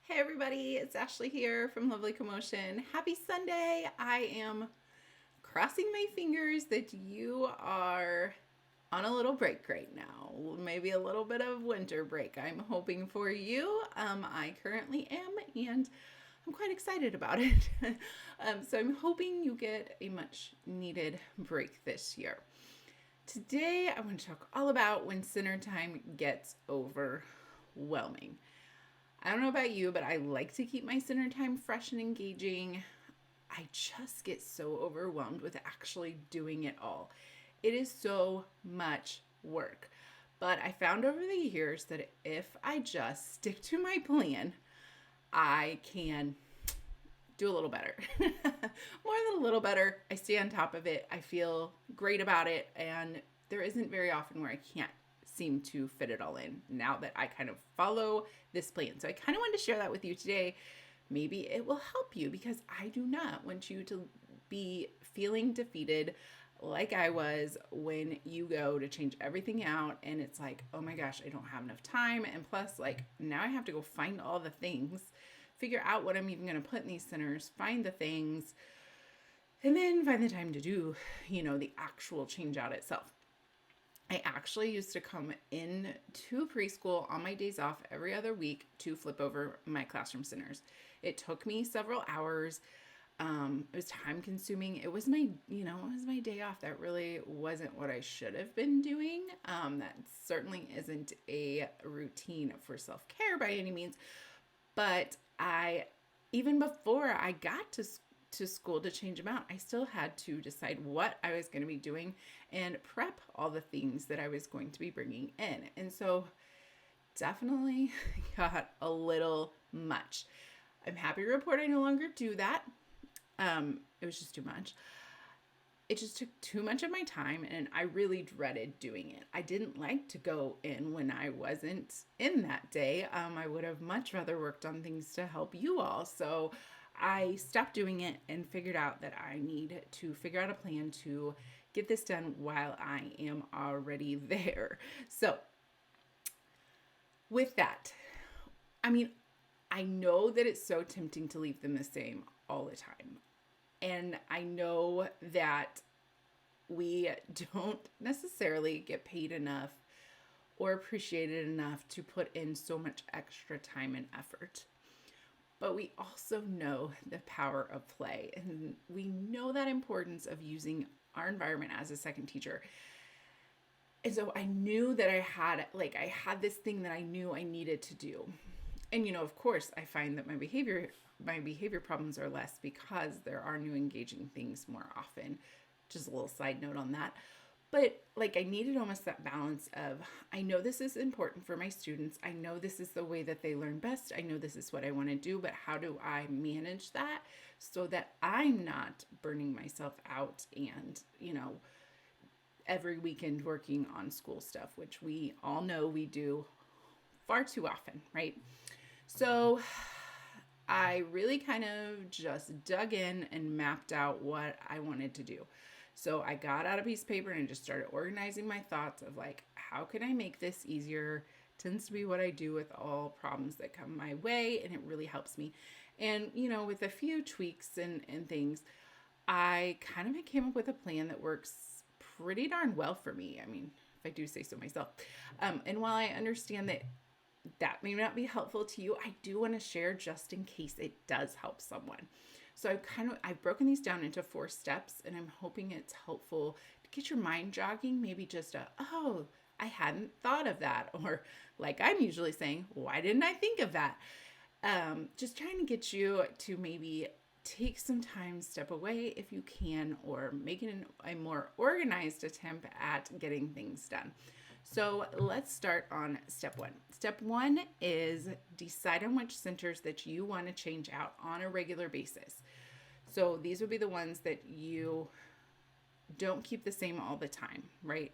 Hey everybody, it's Ashley here from Lovely Commotion. Happy Sunday! I am crossing my fingers that you are on a little break right now. Maybe a little bit of winter break. I'm hoping for you. I currently am, and I'm quite excited about it. So I'm hoping you get a much needed break this year. Today, I want to talk all about when center time gets overwhelming. I don't know about you, but I like to keep my center time fresh and engaging. I just get so overwhelmed with actually doing it all. It is so much work. But I found over the years that if I just stick to my plan, I can do a little better. More than a little better. I stay on top of it. I feel great about it. And there isn't very often where I can't seem to fit it all in now that I kind of follow this plan. So I kind of wanted to share that with you today. Maybe it will help you because I do not want you to be feeling defeated like I was when you go to change everything out and it's like, oh my gosh, I don't have enough time. And plus, like, now I have to go find all the things, figure out what I'm even going to put in these centers, find the things, and then find the time to do, the actual change out itself. I actually used to come in to preschool on my days off every other week to flip over my classroom centers. It took me several hours. It was time consuming. It was my day off. That really wasn't what I should have been doing. That certainly isn't a routine for self-care by any means. But even before I got to school to change them out, I still had to decide what I was going to be doing and prep all the things that I was going to be bringing in. And so definitely got a little much. I'm happy to report I no longer do that. It was just too much. It just took too much of my time and I really dreaded doing it. I didn't like to go in when I wasn't in that day. I would have much rather worked on things to help you all. So I stopped doing it and figured out that I need to figure out a plan to get this done while I am already there. So with that, I know that it's so tempting to leave them the same all the time. And I know that we don't necessarily get paid enough or appreciated enough to put in so much extra time and effort. But we also know the power of play, and we know that importance of using our environment as a second teacher. And so I knew that I had this thing that I knew I needed to do. And of course, I find that my behavior problems are less because there are new engaging things more often. Just a little side note on that. But I needed almost that balance of, I know this is important for my students. I know this is the way that they learn best. I know this is what I want to do, but how do I manage that so that I'm not burning myself out and, every weekend working on school stuff, which we all know we do far too often, right? So I really kind of just dug in and mapped out what I wanted to do. So I got out a piece of paper and just started organizing my thoughts of how can I make this easier? Tends to be what I do with all problems that come my way, and it really helps me. And, with a few tweaks and things, I kind of came up with a plan that works pretty darn well for me. If I do say so myself. And while I understand that may not be helpful to you, I do want to share just in case it does help someone. So I've broken these down into 4 steps, and I'm hoping it's helpful to get your mind jogging. Maybe just I hadn't thought of that. Or like I'm usually saying, why didn't I think of that? Just trying to get you to maybe take some time, step away if you can, or make it a more organized attempt at getting things done. So let's start on step 1. Step 1 is decide on which centers that you want to change out on a regular basis. So these would be the ones that you don't keep the same all the time, right?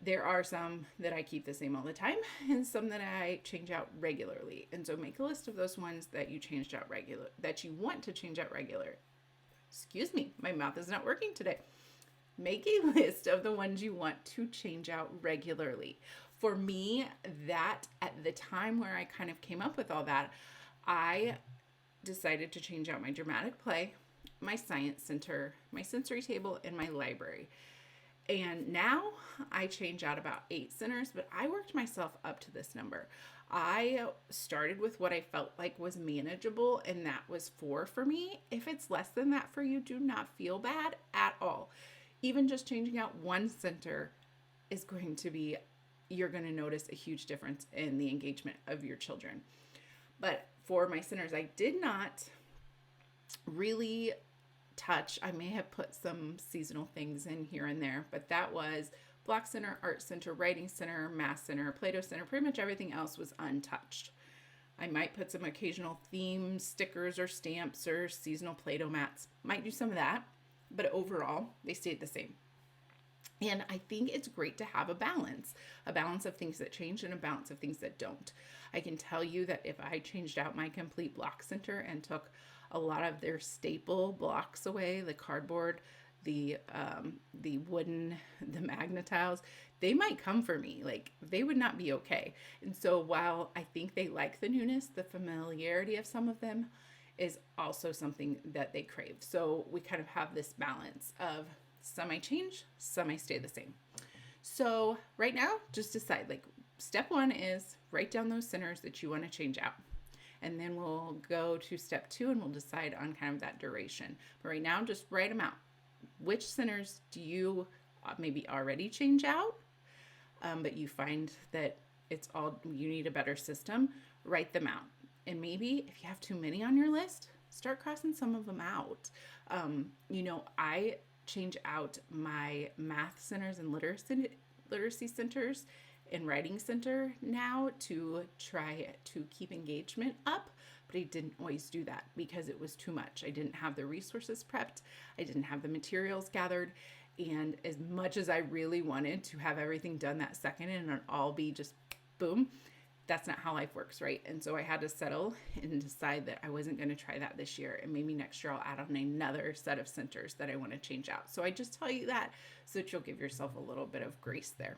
There are some that I keep the same all the time and some that I change out regularly. And so make a list of those ones that you want to change out regular. Excuse me, my mouth is not working today. Make a list of the ones you want to change out regularly. For me, that at the time where I kind of came up with all that, I decided to change out my dramatic play, my science center, my sensory table, and my library. And now I change out about 8 centers, but I worked myself up to this number. I started with what I felt like was manageable, and that was 4 for me. If it's less than that for you, do not feel bad at all. Even just changing out 1 center is going to be, you're going to notice a huge difference in the engagement of your children. But for my centers, I did not really touch. I may have put some seasonal things in here and there, but that was Block Center, Art Center, Writing Center, Math Center, Play-Doh Center. Pretty much everything else was untouched. I might put some occasional theme stickers or stamps or seasonal Play-Doh mats. Might do some of that, but overall, they stayed the same. And I think it's great to have a balance of things that change and a balance of things that don't. I can tell you that if I changed out my complete block center and took a lot of their staple blocks away, the cardboard, the wooden, the magnetiles, they might come for me. Like, they would not be okay. And so while I think they like the newness, the familiarity of some of them is also something that they crave. So we kind of have this balance of some I change, some I stay the same. So right now, just decide, like, step 1 is write down those centers that you want to change out. And then we'll go to step 2 and we'll decide on kind of that duration. But right now, just write them out. Which centers do you maybe already change out, but you find that it's all, you need a better system? Write them out. And maybe if you have too many on your list, start crossing some of them out. I change out my math centers and literacy centers and writing center now to try to keep engagement up, but I didn't always do that because it was too much. I didn't have the resources prepped. I didn't have the materials gathered. And as much as I really wanted to have everything done that second and it all be just boom, that's not how life works, right? And so I had to settle and decide that I wasn't going to try that this year. And maybe next year I'll add on another set of centers that I want to change out. So I just tell you that so that you'll give yourself a little bit of grace there.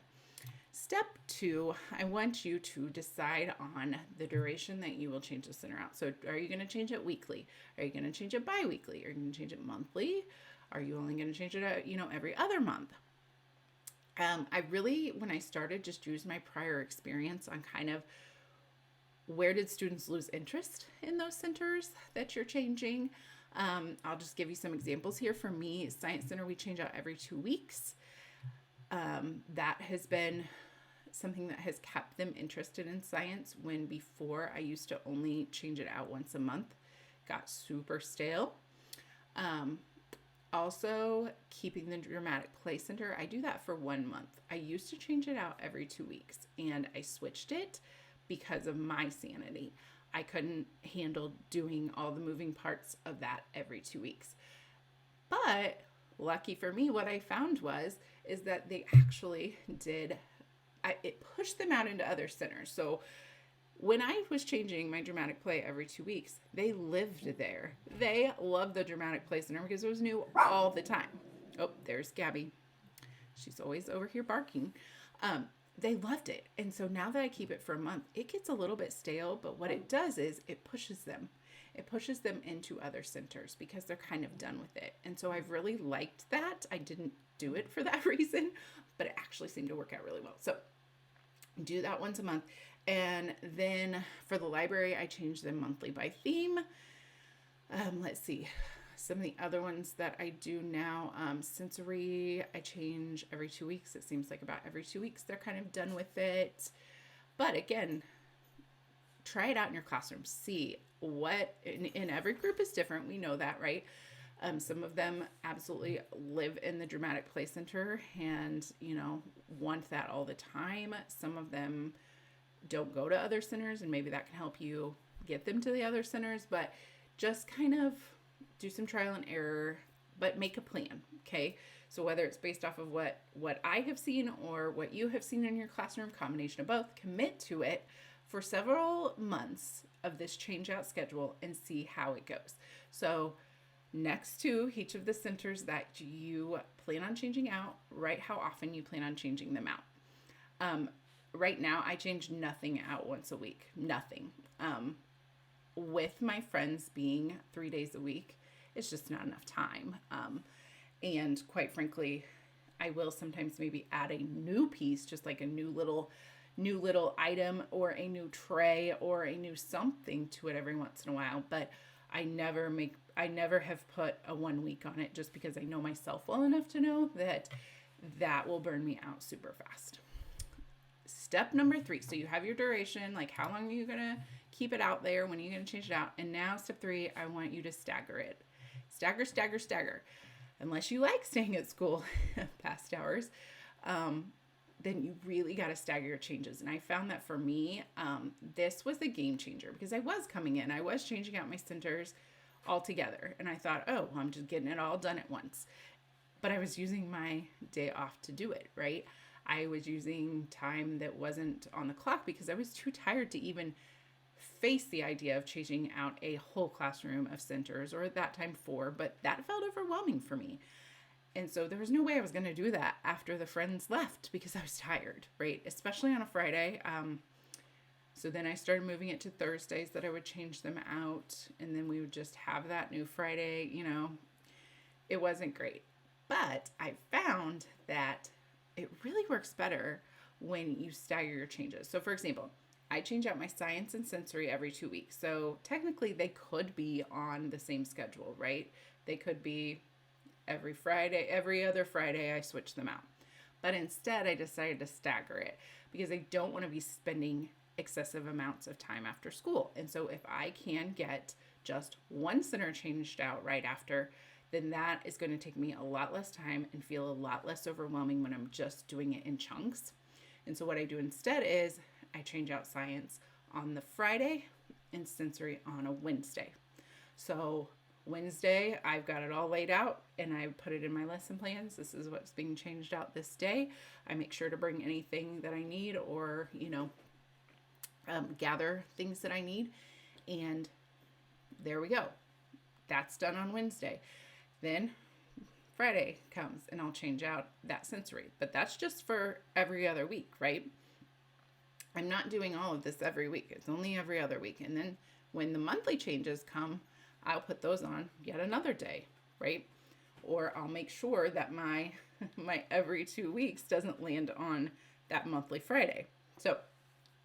Step 2, I want you to decide on the duration that you will change the center out. So are you going to change it weekly? Are you going to change it bi-weekly? Are you going to change it monthly? Are you only going to change it every other month? I really, when I started, just used my prior experience on kind of where did students lose interest in those centers that you're changing. I'll just give you some examples here. For me, Science Center, we change out every 2 weeks. That has been something that has kept them interested in science, when before I used to only change it out once a month. Got super stale. Also, keeping the dramatic play center, I do that for 1 month. I used to change it out every 2 weeks, and I switched it because of my sanity. I couldn't handle doing all the moving parts of that every 2 weeks. But lucky for me, what I found is that they actually did, it pushed them out into other centers. So when I was changing my dramatic play every 2 weeks, they lived there. They loved the dramatic play center because it was new all the time. Oh, there's Gabby. She's always over here barking. They loved it. And so now that I keep it for a month, it gets a little bit stale, but what it does is it pushes them. It pushes them into other centers because they're kind of done with it. And so I've really liked that. I didn't do it for that reason, but it actually seemed to work out really well. So do that once a month. And then for the library, I change them monthly by theme. Let's see. Some of the other ones that I do now, sensory, I change every 2 weeks. It seems like about every 2 weeks they're kind of done with it. But again, try it out in your classroom. See what, in every group is different. We know that, right? Some of them absolutely live in the dramatic play center and, want that all the time. Some of them don't go to other centers, and maybe that can help you get them to the other centers, but just kind of do some trial and error, but make a plan. Okay. So whether it's based off of what I have seen or what you have seen in your classroom, combination of both, commit to it for several months of this change out schedule and see how it goes. So next to each of the centers that you plan on changing out, write how often you plan on changing them out. right now I change nothing out once a week. Nothing. With my friends being 3 days a week, it's just not enough time. And quite frankly, I will sometimes maybe add a new piece, just like a new little item or a new tray or a new something to it every once in a while. But I never have put a 1 week on it, just because I know myself well enough to know that that will burn me out super fast. Step number 3. So you have your duration, like how long are you going to keep it out there? When are you going to change it out? And now step 3, I want you to stagger it. Stagger, stagger, stagger. Unless you like staying at school past hours, then you really got to stagger your changes. And I found that for me, this was a game changer, because I was coming in, I was changing out my centers all together. And I thought, oh, well, I'm just getting it all done at once. But I was using my day off to do it, right? I was using time that wasn't on the clock because I was too tired to even face the idea of changing out a whole classroom of centers, or at that time 4, but that felt overwhelming for me. And so there was no way I was going to do that after the friends left, because I was tired, right? Especially on a Friday. So then I started moving it to Thursdays, that I would change them out, and then we would just have that new Friday. It wasn't great. But I found that it really works better when you stagger your changes. So for example, I change out my science and sensory every 2 weeks. So technically they could be on the same schedule, right? They could be every Friday, every other Friday I switch them out. But instead I decided to stagger it, because I don't want to be spending excessive amounts of time after school. And so if I can get just one center changed out right after, then that is going to take me a lot less time and feel a lot less overwhelming when I'm just doing it in chunks. And so what I do instead is I change out science on the Friday and sensory on a Wednesday. So Wednesday, I've got it all laid out and I put it in my lesson plans. This is what's being changed out this day. I make sure to bring anything that I need, or, gather things that I need. And there we go. That's done on Wednesday. Then Friday comes and I'll change out that sensory. But that's just for every other week, right? I'm not doing all of this every week. It's only every other week. And then when the monthly changes come, I'll put those on yet another day, right? Or I'll make sure that my every 2 weeks doesn't land on that monthly Friday. So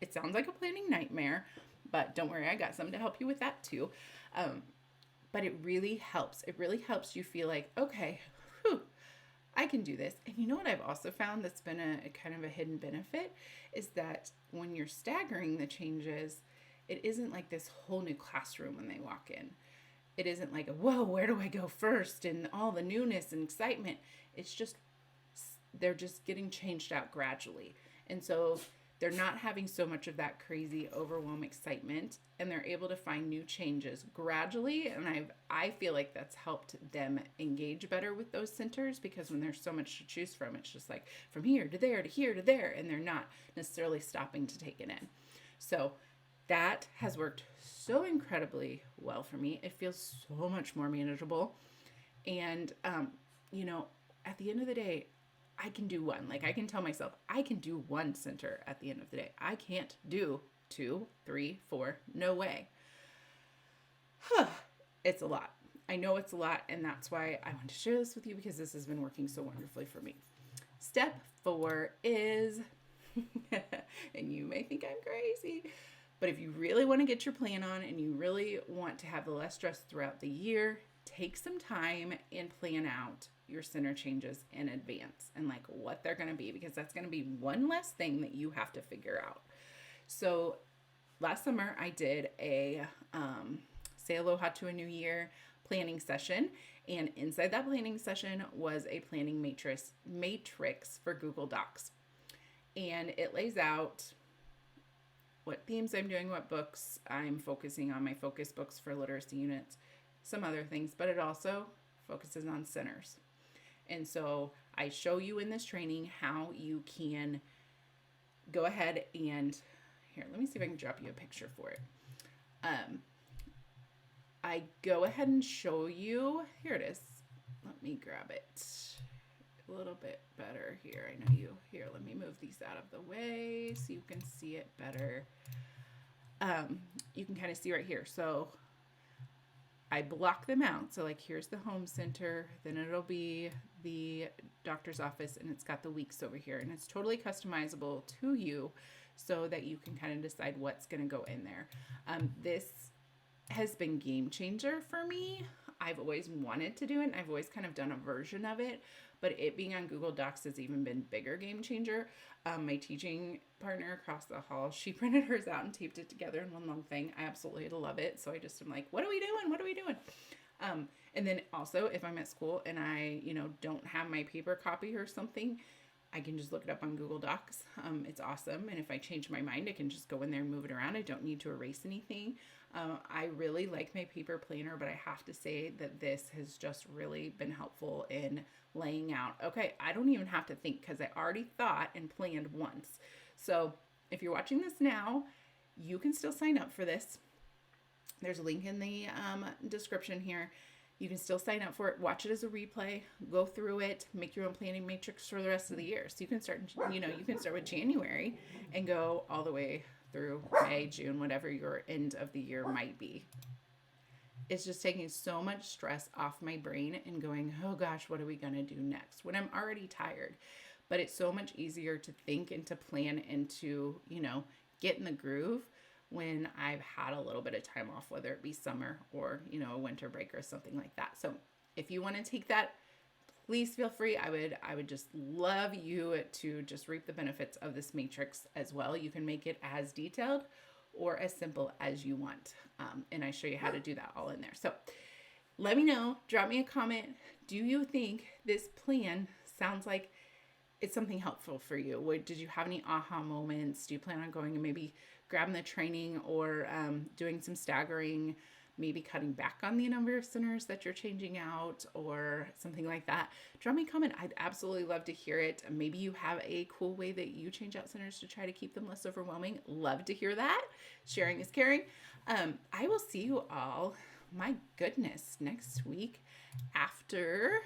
it sounds like a planning nightmare, but don't worry, I got something to help you with that too. But it really helps. It really helps you feel like, okay, I can do this. And you know what I've also found that's been a kind of a hidden benefit is that when you're staggering the changes, it isn't like this whole new classroom when they walk in. It isn't like, whoa, where do I go first? And all the newness and excitement. It's just, they're just getting changed out gradually. And so they're not having so much of that crazy overwhelm excitement, and they're able to find new changes gradually. And I feel like that's helped them engage better with those centers, because when there's so much to choose from, it's just like from here to there to here to there, and they're not necessarily stopping to take it in. So that has worked so incredibly well for me. It feels so much more manageable. And, at the end of the day, I can do one. Like, I can tell myself I can do one center at the end of the day. I can't do 2, 3, 4. No way. It's a lot. I know it's a lot, and that's why I want to share this with you, because this has been working so wonderfully for me. Step 4 is, and you may think I'm crazy, but if you really want to get your plan on and you really want to have the less stress throughout the year, take some time and plan out your center changes in advance and like what they're going to be, because that's going to be one less thing that you have to figure out. So last summer I did a say aloha to a new year planning session, and inside that planning session was a planning matrix for Google Docs, and it lays out what themes I'm doing, what books I'm focusing on, my focus books for literacy units, some other things, but it also focuses on centers. And so I show you in this training how you can go ahead and, here, let me see if I can drop you a picture for it. I go ahead and show you, here it is. Let me grab it. a little bit better here. I know you. Here, let me move these out of the way so you can see it better. You can kind of see right here. So I block them out. So like here's the home center, then it'll be the doctor's office, and it's got the weeks over here, and it's totally customizable to you so that you can kind of decide what's going to go in there. This has been game changer for me. I've always wanted to do it, and I've always kind of done a version of it, but it being on Google Docs has even been bigger game changer. My teaching partner across the hall, she printed hers out and taped it together in one long thing. I absolutely love it. So I just am like, what are we doing? What are we doing? And then also if I'm at school and I, don't have my paper copy or something, I can just look it up on Google Docs. It's awesome. And if I change my mind, I can just go in there and move it around. I don't need to erase anything. I really like my paper planner, but I have to say that this has just really been helpful in laying out, okay, I don't even have to think because I already thought and planned once. So if you're watching this now, you can still sign up for this. There's a link in the description here. You can still sign up for it, watch it as a replay, go through it, make your own planning matrix for the rest of the year. So you can start, you can start with January and go all the way through May, June, whatever your end of the year might be. It's just taking so much stress off my brain and going, oh gosh, what are we going to do next when I'm already tired? But it's so much easier to think and to plan and to, get in the groove when I've had a little bit of time off, whether it be summer or, a winter break or something like that. So if you want to take that, please feel free. I would just love you to just reap the benefits of this matrix as well. You can make it as detailed or as simple as you want. And I show you how to do that all in there. So let me know, drop me a comment. Do you think this plan sounds like it's something helpful for you? Did you have any aha moments? Do you plan on going and maybe grabbing the training or doing some staggering, maybe cutting back on the number of centers that you're changing out or something like that? Drop me a comment. I'd absolutely love to hear it. Maybe you have a cool way that you change out centers to try to keep them less overwhelming. Love to hear that. Sharing is caring. I will see you all, my goodness, next week after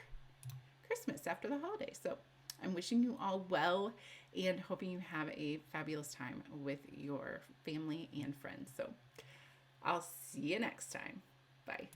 Christmas, after the holiday. So I'm wishing you all well and hoping you have a fabulous time with your family and friends. So I'll see you next time. Bye.